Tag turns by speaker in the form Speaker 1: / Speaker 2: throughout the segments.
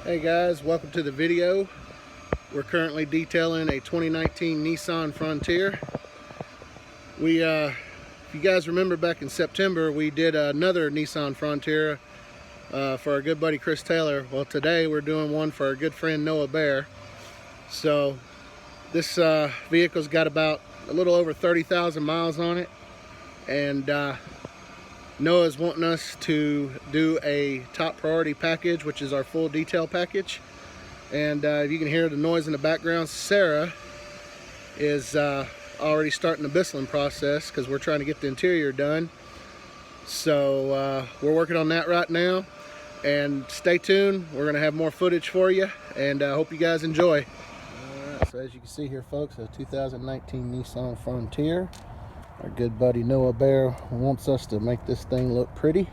Speaker 1: Hey guys, welcome to the video. We're currently detailing a 2019 Nissan Frontier. If you guys remember back in September, we did another Nissan Frontier for our good buddy Chris Taylor. Well, today we're doing one for our good friend Noah Bear. So this vehicle's got about a little over 30,000 miles on it, and Noah's wanting us to do a top priority package, which is our full detail package. And if you can hear the noise in the background, Sarah is already starting the bistling process because we're trying to get the interior done. So we're working on that right now, and stay tuned. We're going to have more footage for you, and I hope you guys enjoy. Alright, so as you can see here, folks, a 2019 Nissan Frontier. Our good buddy Noah Bear wants us to make this thing look pretty,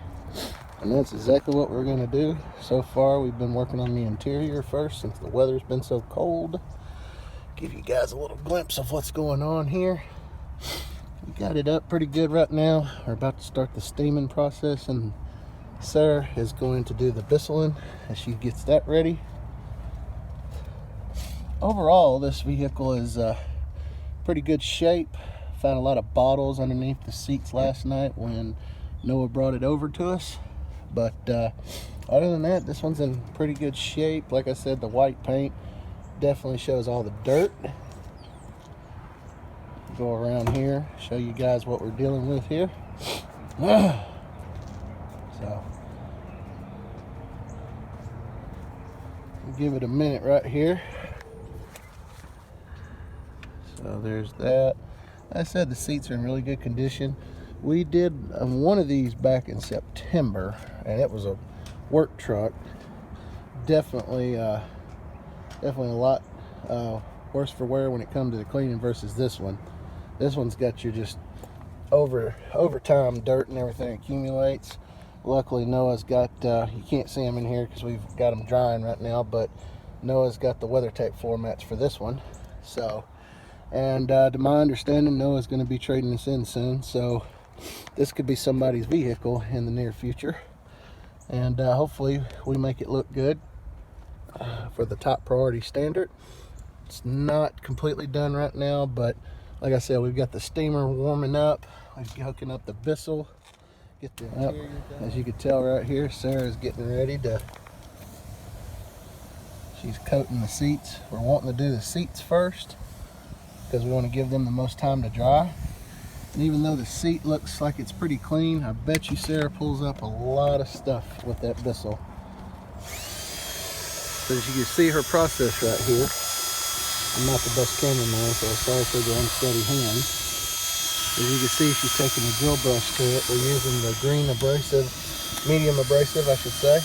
Speaker 1: and that's exactly what we're going to do. So far, we've been working on the interior first since the weather's been so cold. Give you guys a little glimpse of what's going on here. We got it up pretty good right now. We're about to start the steaming process, and Sarah is going to do the bistling as she gets that ready. Overall, this vehicle is pretty good shape. Found a lot of bottles underneath the seats last night when Noah brought it over to us. But other than that, this one's in pretty good shape. Like I said, the white paint definitely shows all the dirt. Go around here, show you guys what we're dealing with here. So we'll give it a minute right here. So there's that. I said the seats are in really good condition. We did one of these back in September, and it was a work truck. Definitely a lot worse for wear when it comes to the cleaning versus this one. This one's got your just over time dirt and everything accumulates. Luckily, Noah's got you can't see him in here because we've got them drying right now, but Noah's got the WeatherTech floor mats for this one. So. And to my understanding, Noah's going to be trading this in soon, so this could be somebody's vehicle in the near future. And hopefully we make it look good for the top priority standard. It's not completely done right now, but like I said, we've got the steamer warming up. We're hooking up the Bissell. Get the interior done. As you can tell right here, Sarah's getting ready to... She's coating the seats. We're wanting to do the seats first, because we want to give them the most time to dry. And even though the seat looks like it's pretty clean, I bet you Sarah pulls up a lot of stuff with that Bissell. So as you can see her process right here. I'm not the best cameraman, so sorry for the unsteady hand. As you can see, she's taking the drill brush to it. We're using the green abrasive, medium abrasive, I should say.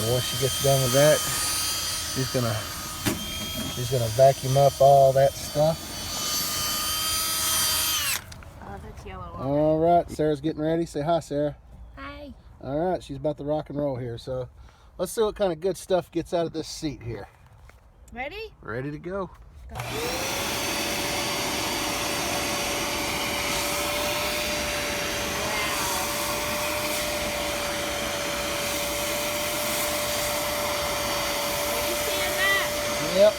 Speaker 1: And once she gets done with that, she's gonna vacuum up all that stuff.
Speaker 2: Oh, that's yellow.
Speaker 1: All right, Sarah's getting ready. Say hi, Sarah.
Speaker 2: Hi.
Speaker 1: All right, she's about to rock and roll here. So let's see what kind of good stuff gets out of this seat here.
Speaker 2: Ready?
Speaker 1: Ready to go.
Speaker 2: Go.
Speaker 1: Yep.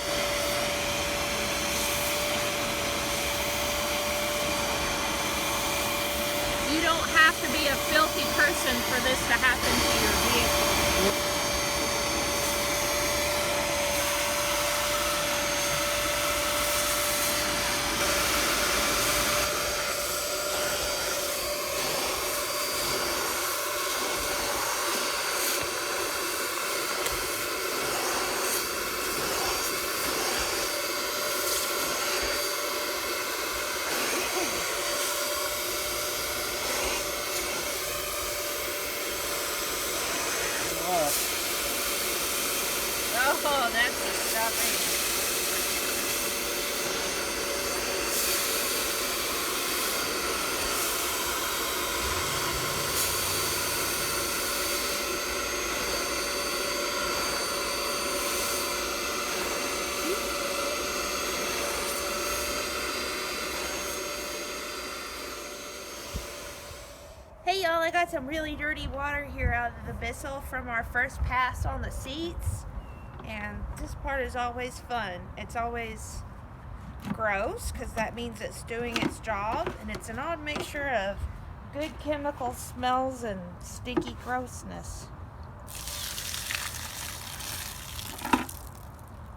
Speaker 2: You don't have to be a filthy person for this to happen to your vehicle. Oh, that's the stuffing.
Speaker 3: Hey y'all, I got some really dirty water here out of the Bissell from our first pass on the seats. And this part is always fun. It's always gross because that means it's doing its job, and it's an odd mixture of good chemical smells and stinky grossness.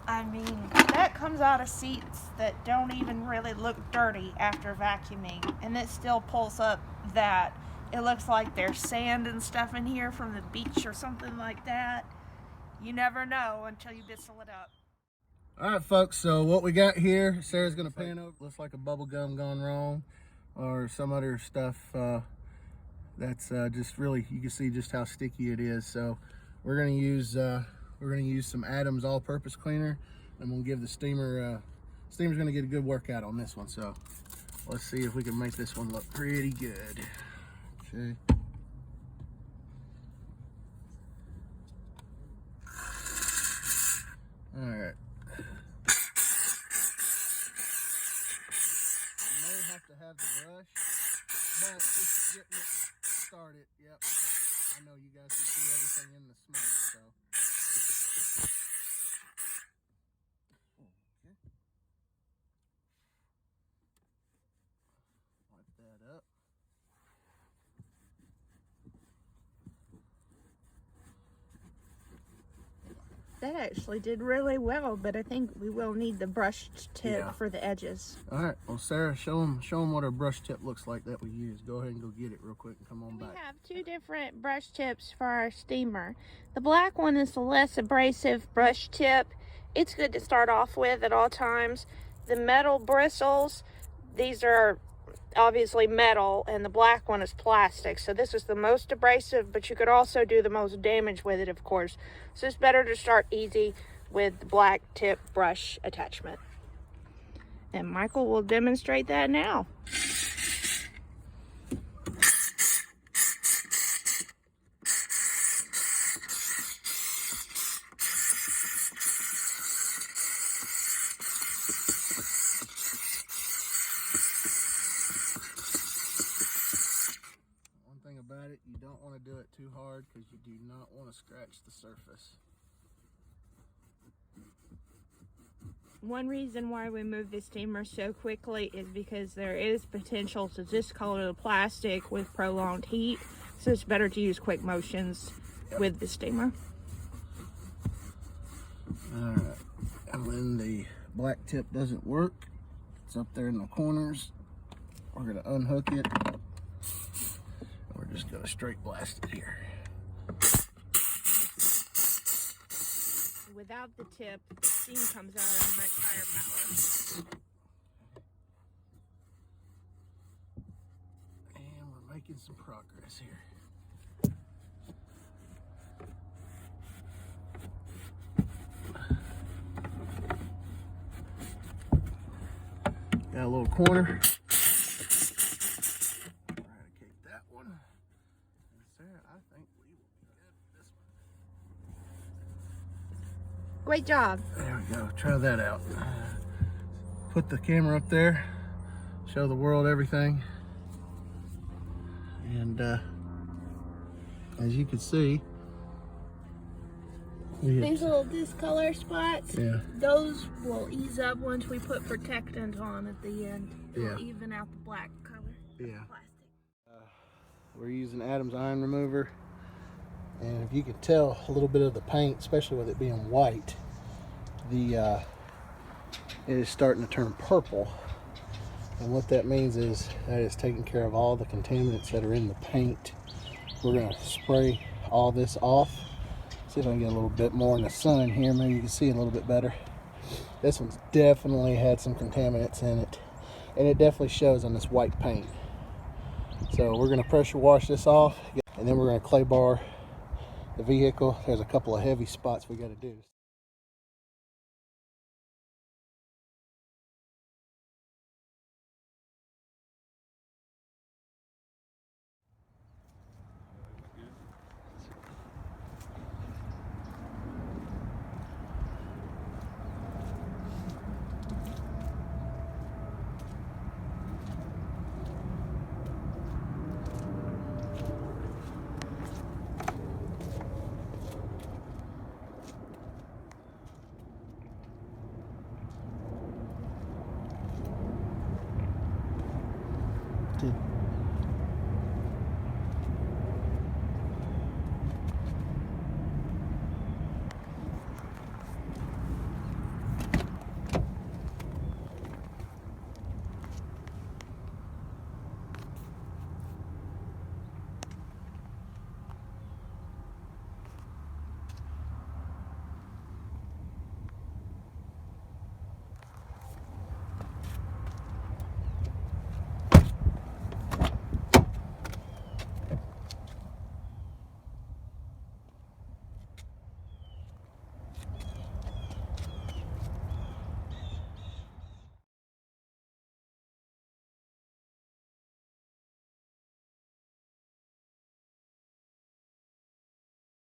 Speaker 3: I mean, that comes out of seats that don't even really look dirty after vacuuming, and it still pulls up that it looks like there's sand and stuff in here from the beach or something like that. You never know until you Bissell it up.
Speaker 1: All right, folks, so what we got here, Sarah's gonna pan over. Looks like a bubble gum gone wrong or some other stuff that's just really, you can see just how sticky it is. So we're gonna use some Adams all-purpose cleaner, and we'll give the steamer's gonna get a good workout on this one. So let's see if we can make this one look pretty good. Okay. All right. Have to have the brush, but just getting it started. Yep, I know you guys can see everything in the smoke, so okay. Wipe that up.
Speaker 3: That actually did really well, but I think we will need the brushed tip for the edges.
Speaker 1: All right, well, Sarah, show them what our brush tip looks like that we use. Go ahead and go get it real quick and come on back.
Speaker 3: We have two different brush tips for our steamer. The black one is the less abrasive brush tip. It's good to start off with at all times. The metal bristles, these are obviously metal, and the black one is plastic. So this is the most abrasive, but you could also do the most damage with it, of course. So it's better to start easy with the black tip brush attachment. And Michael will demonstrate that now.
Speaker 1: About it, you don't want to do it too hard because you do not want to scratch the surface.
Speaker 3: One reason why we move the steamer so quickly is because there is potential to discolor the plastic with prolonged heat, so it's better to use quick motions with the steamer.
Speaker 1: Alright, and when the black tip doesn't work, it's up there in the corners, we're going to unhook it. We're just going to straight blast it here.
Speaker 3: Without the tip, the steam comes out at a much higher power.
Speaker 1: And we're making some progress here. Got a little corner.
Speaker 3: Great job.
Speaker 1: There we go. Try that out. Put the camera up there. Show the world everything. And as you can see,
Speaker 3: these little discolor spots,
Speaker 1: yeah,
Speaker 3: those will ease up once we put protectant on at the end. It'll
Speaker 1: yeah,
Speaker 3: even out the black color.
Speaker 1: Yeah.
Speaker 3: Plastic.
Speaker 1: We're using Adams iron remover. And if you can tell a little bit of the paint, especially with it being white, it is starting to turn purple. And what that means is that it's taking care of all the contaminants that are in the paint. We're going to spray all this off. See if I can get a little bit more in the sun here. Maybe you can see it a little bit better. This one's definitely had some contaminants in it. And it definitely shows on this white paint. So we're going to pressure wash this off. And then we're going to clay bar the vehicle. There's a couple of heavy spots we got to do. to